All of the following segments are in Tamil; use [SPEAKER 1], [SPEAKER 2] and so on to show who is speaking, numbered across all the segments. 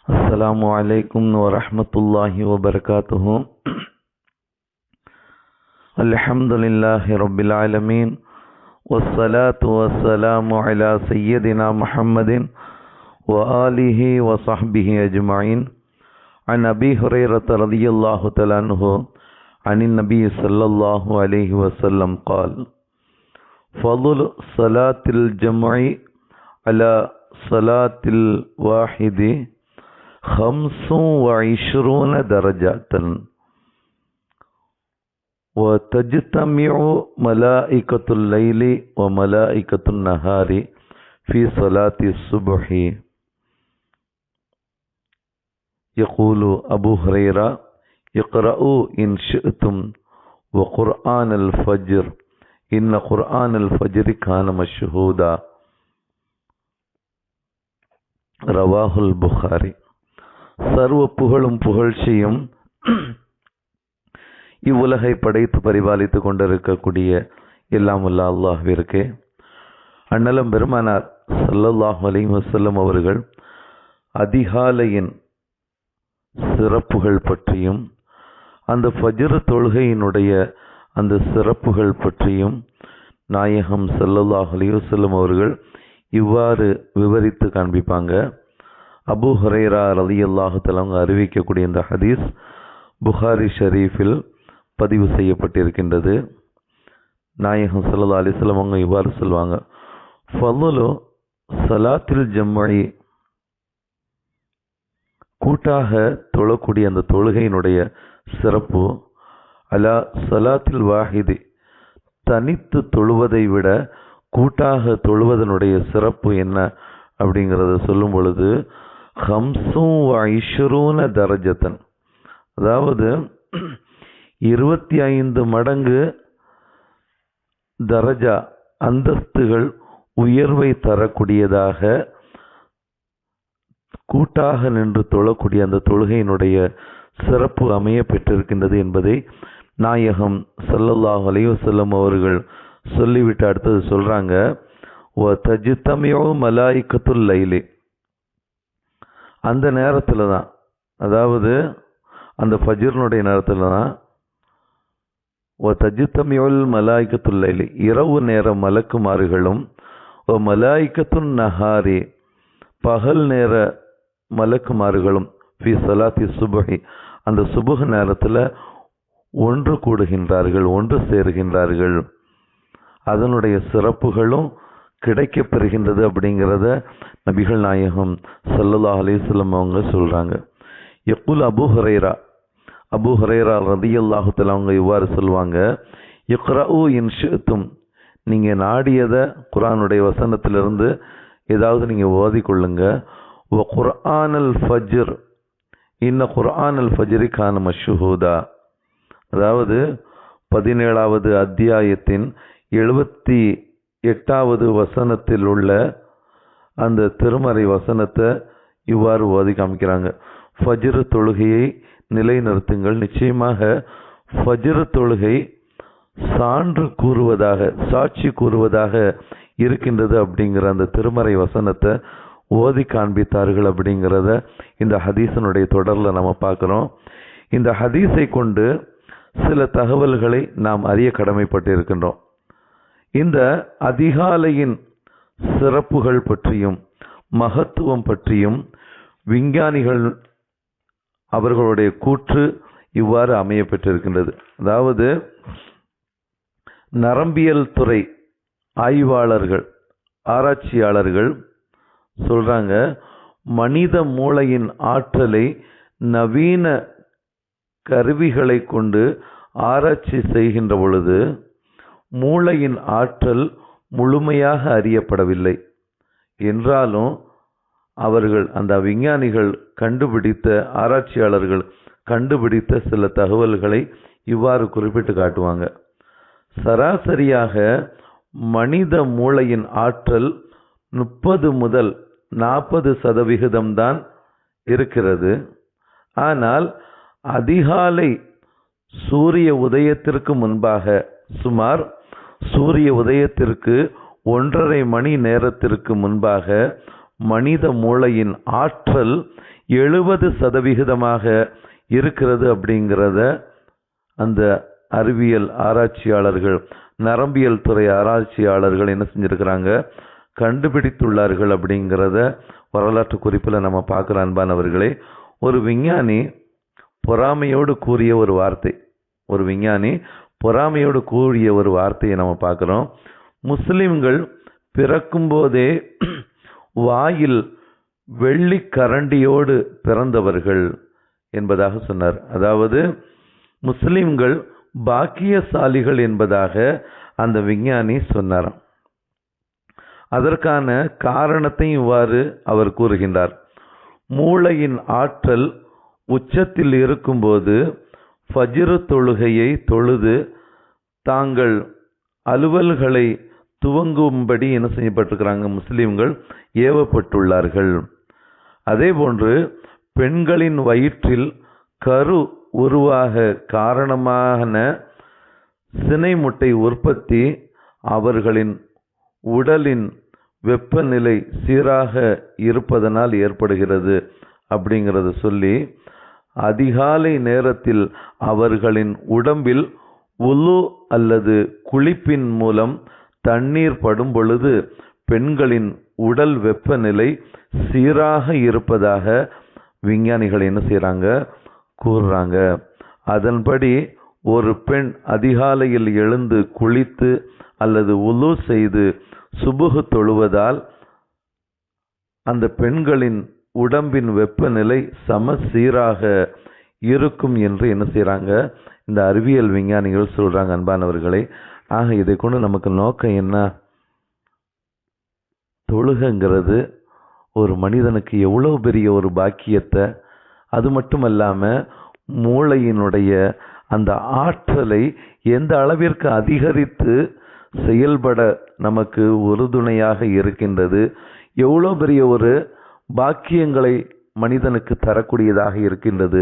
[SPEAKER 1] अस्सलामु अलैकुम वरहमतुल्लाहि वबरकातुहु। अल्हम्दुलिल्लाहि रब्बिल आलमीन वस्सलातु वस्सलामु अला सय्यदिना मुहम्मदिन व आलिहि व सहबिहि अजमईन। अन अबी हुरैरह रज़ियल्लाहु तआला अन्हु अनिन नबी सल्लल्लाहु अलैहि वसल्लम क़ाल फ़ज़्लु सलातिल जम्ई अला सलातिल वाहिदी खम्सुन व इश्रून दरजातन व तज्तमिउ मलाइकतुल लैलि व मलाइकतुन नहारी फी सलाति सुब्ही। यक़ूलु अबू हुरैरा इक़रऊ इन शिअतुम व क़ुरआनल फ़ज्र इन्न क़ुरआनल फ़ज्रि कान मशहूदा। रवाहुल बुखारी। சர்வ புகழும் புகழ்ச்சியும் இவ்வுலகை படைத்து பரிபாலித்து கொண்டிருக்கக்கூடிய எல்லாம் வல்ல அல்லாஹ்விற்கே. அண்ணலம் பெருமானார் ஸல்லல்லாஹு அலைஹி வஸல்லம் அவர்கள் அதிகாலையின் சிறப்புகள் பற்றியும் அந்த ஃபஜ்ர் தொழுகையினுடைய அந்த சிறப்புகள் பற்றியும் நாயகம் ஸல்லல்லாஹு அலைஹி வஸல்லம் அவர்கள் இவ்வாறு விவரித்து காண்பிப்பாங்க. அபூ ஹுரைரா ரலியல்லாஹு தஆலா அறிவிக்கக்கூடிய இந்த ஹதீஸ் புகாரி ஷரீஃபில் பதிவு செய்யப்பட்டிருக்கின்றது. நாயகம் ஸல்லல்லாஹு அலைஹி வஸல்லம் அவங்க இவ்வாறு சொல்வாங்க, ஃபض்லு ஸலாத்தில் ஜம்இ, கூட்டாக தொழக்கூடிய அந்த தொழுகையினுடைய சிறப்பு, அலா ஸலாத்தில் வாஹிதி, தனித்து தொழுவதை விட கூட்டாக தொழுவதனுடைய சிறப்பு என்ன அப்படிங்கிறத சொல்லும் பொழுது ஹம்சுன் வ இஷ்ரூன தரஜத்தன், அதாவது 25 மடங்கு தரஜா அந்தஸ்துகள் உயர்வை தரக்கூடியதாக கூட்டாக நின்று தொழக்கூடிய அந்த தொழுகையினுடைய சிறப்பு அமைய பெற்றிருக்கின்றது என்பதை நாயகம் ஸல்லல்லாஹு அலைஹி வஸல்லம் அவர்கள் சொல்லிவிட்டு அடுத்தது சொல்றாங்க, வ தஜ்தமிஉ மலாயிகத்துல் லைலி, அந்த நேரத்தில் தான், அதாவது அந்த ஃபஜ்ரினுடைய நேரத்தில் தான், வ தஜ்தமிஉல் மலாயிகத்துல் லைலி, இரவு நேர மலக்குமார்களும், வ மலாயிகத்துன் நஹாரி, பகல் நேர மலக்குமார்களும், ஃபி ஸலாத்தி சுப்ஹி, அந்த சுபஹ் நேரத்தில் ஒன்று கூடுகின்றார்கள், ஒன்று சேருகின்றார்கள். அதனுடைய சிறப்புகளும் கிடைக்கப் பெறுகின்றது அப்படிங்கிறத நபிகள் நாயகம் ஸல்லல்லாஹு அலைஹி வஸல்லம் அவங்க சொல்றாங்க. யக்கூல் அபூ ஹுரைரா ரலியல்லாஹு தஆலா அவங்க இவ்வாறு சொல்வாங்க, இக்ரஊ இன் ஷிஅ்தும், நீங்க நாடியதை குர்ஆனுடைய வசனத்திலிருந்து ஏதாவது நீங்க ஓதிக்கொள்ளுங்க. வ குர்ஆனல் ஃபஜ்ர் இன்ன குர்ஆனல் ஃபஜ்ரி கான மஷ்ஹூதா, அதாவது 17வது அத்தியாயத்தின் 78வது வசனத்தில் உள்ள அந்த திருமறை வசனத்தை இவ்வாறு ஓதி காமிக்கிறாங்க. ஃபஜ்ர் தொழுகையை நிலைநிறுத்துங்கள், நிச்சயமாக ஃபஜ்ர் தொழுகை சான்று கூறுவதாக, சாட்சி கூறுவதாக இருக்கின்றது அப்படிங்கிற அந்த திருமறை வசனத்தை ஓதி காண்பித்தார்கள் அப்படிங்கிறத இந்த ஹதீஸினுடைய தொடரில் நம்ம பார்க்குறோம். இந்த ஹதீஸை கொண்டு சில தகவல்களை நாம் அறிய கடமைப்பட்டு இருக்கின்றோம். இந்த அதிகாலையின் சிறப்புகள் பற்றியும் மகத்துவம் பற்றியும் விஞ்ஞானிகள் அவர்களுடைய கூற்று இவ்வாறு அமைய பெற்றிருக்கின்றது. அதாவது நரம்பியல் துறை ஆய்வாளர்கள், ஆராய்ச்சியாளர்கள் சொல்றாங்க, மனித மூளையின் ஆற்றலை நவீன கருவிகளை கொண்டு ஆராய்ச்சி செய்கின்ற பொழுது மூளையின் ஆற்றல் முழுமையாக அறியப்படவில்லை என்றாலும் அவர்கள், அந்த விஞ்ஞானிகள் கண்டுபிடித்த, ஆராய்ச்சியாளர்கள் கண்டுபிடித்த சில தகவல்களை இவ்வாறு குறிப்பிட்டு காட்டுவாங்க. சராசரியாக மனித மூளையின் ஆற்றல் 30 முதல் 40% தான் இருக்கிறது. ஆனால் அதிகாலை சூரிய உதயத்திற்கு முன்பாக, சுமார் சூரிய உதயத்திற்கு 1.5 மணி நேரத்திற்கு முன்பாக மனித மூளையின் ஆற்றல் 70% இருக்கிறது அப்படிங்கிறத அந்த அறிவியல் ஆராய்ச்சியாளர்கள், நரம்பியல் துறை ஆராய்ச்சியாளர்கள் என்ன செஞ்சிருக்கிறாங்க, கண்டுபிடித்துள்ளார்கள் அப்படிங்கிறத வரலாற்று குறிப்பில் நம்ம பார்க்குற அன்பானவர்களே. ஒரு விஞ்ஞானி பொறாமையோடு கூறிய ஒரு வார்த்தையை நம்ம பார்க்குறோம். முஸ்லிம்கள் பிறக்கும்போதே வாயில் வெள்ளி கரண்டியோடு பிறந்தவர்கள் என்பதாக சொன்னார். அதாவது முஸ்லிம்கள் பாக்கியசாலிகள் என்பதாக அந்த விஞ்ஞானி சொன்னார். அதற்கான காரணத்தை இவ்வாறு அவர் கூறுகின்றார். மூளையின் ஆற்றல் உச்சத்தில் இருக்கும்போது ஃபஜ்ர் தொழுகையை தொழுது தாங்கள் அலுவல்களை துவங்கும்படி என்ன செய்யப்பட்டிருக்கிறாங்க, முஸ்லிம்கள் ஏவப்பட்டுள்ளார்கள். அதே போன்று பெண்களின் வயிற்றில் கரு உருவாக காரணமான சினை முட்டை உற்பத்தி அவர்களின் உடலின் வெப்பநிலை சீராக இருப்பதனால் ஏற்படுகிறது அப்படிங்கிறத சொல்லி, அதிகாலை நேரத்தில் அவர்களின் உடம்பில் உலு அல்லது குளிப்பின் மூலம் தண்ணீர் படும் பொழுது பெண்களின் உடல் வெப்பநிலை சீராக இருப்பதாக விஞ்ஞானிகள் என்ன செய்கிறாங்க, கூறுறாங்க. அதன்படி ஒரு பெண் அதிகாலையில் எழுந்து குளித்து அல்லது உலு செய்து சுபுகு தொழுவதால் அந்த பெண்களின் உடம்பின் வெப்பநிலை சமசீராக இருக்கும் என்று என்ன செய்கிறாங்க, இந்த அறிவியல் விஞ்ஞானிகள் சொல்கிறாங்க அன்பானவர்களை. ஆக இதை கொண்டு நமக்கு நோக்கம் என்ன, தொழுகைங்கிறது ஒரு மனிதனுக்கு எவ்வளோ பெரிய ஒரு பாக்கியத்தை, அது மட்டுமல்லாமல் மூளையினுடைய அந்த ஆற்றலை எந்த அளவிற்கு அதிகரித்து செயல்பட நமக்கு உறுதுணையாக இருக்கின்றது, எவ்வளோ பெரிய ஒரு பாக்கியங்களை மனிதனுக்கு தரக்கூடியதாக இருக்கின்றது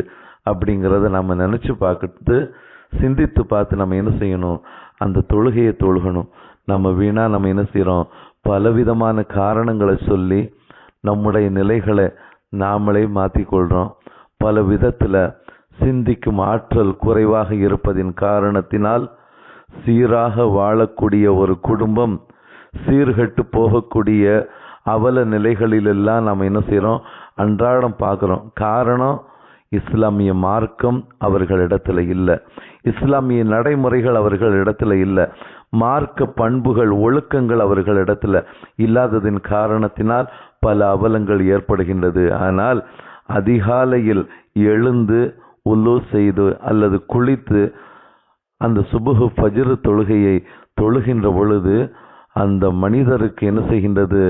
[SPEAKER 1] அப்படிங்கிறத நம்ம நினச்சி பார்த்து சிந்தித்து பார்த்து நம்ம என்ன செய்யணும், அந்த தொழுகையை தொழுகணும். நம்ம என்ன செய்கிறோம், பலவிதமான காரணங்களை சொல்லி நம்முடைய நிலைகளை நாமளே மாற்றிக்கொள்கிறோம். பல விதத்தில் சிந்திக்கும் ஆற்றல் குறைவாக இருப்பதின் காரணத்தினால் சீராக வாழக்கூடிய ஒரு குடும்பம் சீர்கெட்டு போகக்கூடிய அவல நிலைகளிலெல்லாம் நாம் என்ன செய்கிறோம், அன்றாடம் பார்க்குறோம். காரணம், இஸ்லாமிய மார்க்கம் அவர்களிடத்தில் இல்லை, இஸ்லாமிய நடைமுறைகள் அவர்களிடத்தில் இல்லை, மார்க்க பண்புகள் ஒழுக்கங்கள் அவர்களிடத்தில் இல்லாததின் காரணத்தினால் பல அவலங்கள் ஏற்படுகின்றது. ஆனால் அதிகாலையில் எழுந்து உலு செய்து அல்லது குளித்து அந்த சுபுஹு ஃபஜ்ர் தொழுகையை தொழுகின்ற பொழுது அந்த மனிதருக்கு என்ன செய்கின்றது,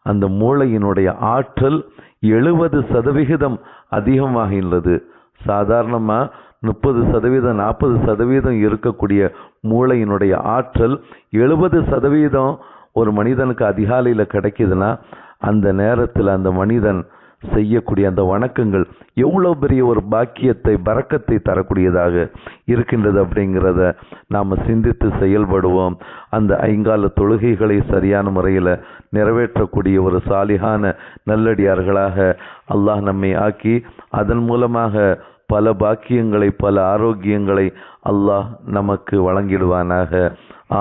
[SPEAKER 1] அந்த மூளையினுடைய ஆற்றல் 70% அதிகமாகின்றது. சாதாரணமாக 30% 40% இருக்கக்கூடிய மூளையினுடைய ஆற்றல் 70% ஒரு மனிதனுக்கு அதிகாலையில் கிடைக்குதுன்னா அந்த நேரத்தில் அந்த மனிதன் செய்யக்கூடிய அந்த வணக்கங்கள் எவ்வளோ பெரிய ஒரு பாக்கியத்தை பரக்கத்தை தரக்கூடியதாக இருக்கின்றது அப்படிங்கிறத நாம் சிந்தித்து செயல்படுவோம். அந்த 5 கால தொழுகைகளை சரியான முறையில் நிறைவேற்றக்கூடிய ஒரு சாலிகான நல்லடியார்களாக அல்லாஹ் நம்மை ஆக்கி அதன் மூலமாக பல பாக்கியங்களை பல ஆரோக்கியங்களை அல்லாஹ் நமக்கு வழங்கிடுவானாக.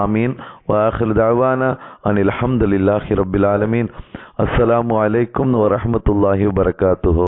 [SPEAKER 1] ஆமீன். வஆகிரு தஅவானா அனில் ஹம்துலில்லாஹி ரப்பில் ஆலமீன். அஸ்ஸலாமு அலைக்கும் வரஹ்மத்துல்லாஹி வபரகாத்துஹு.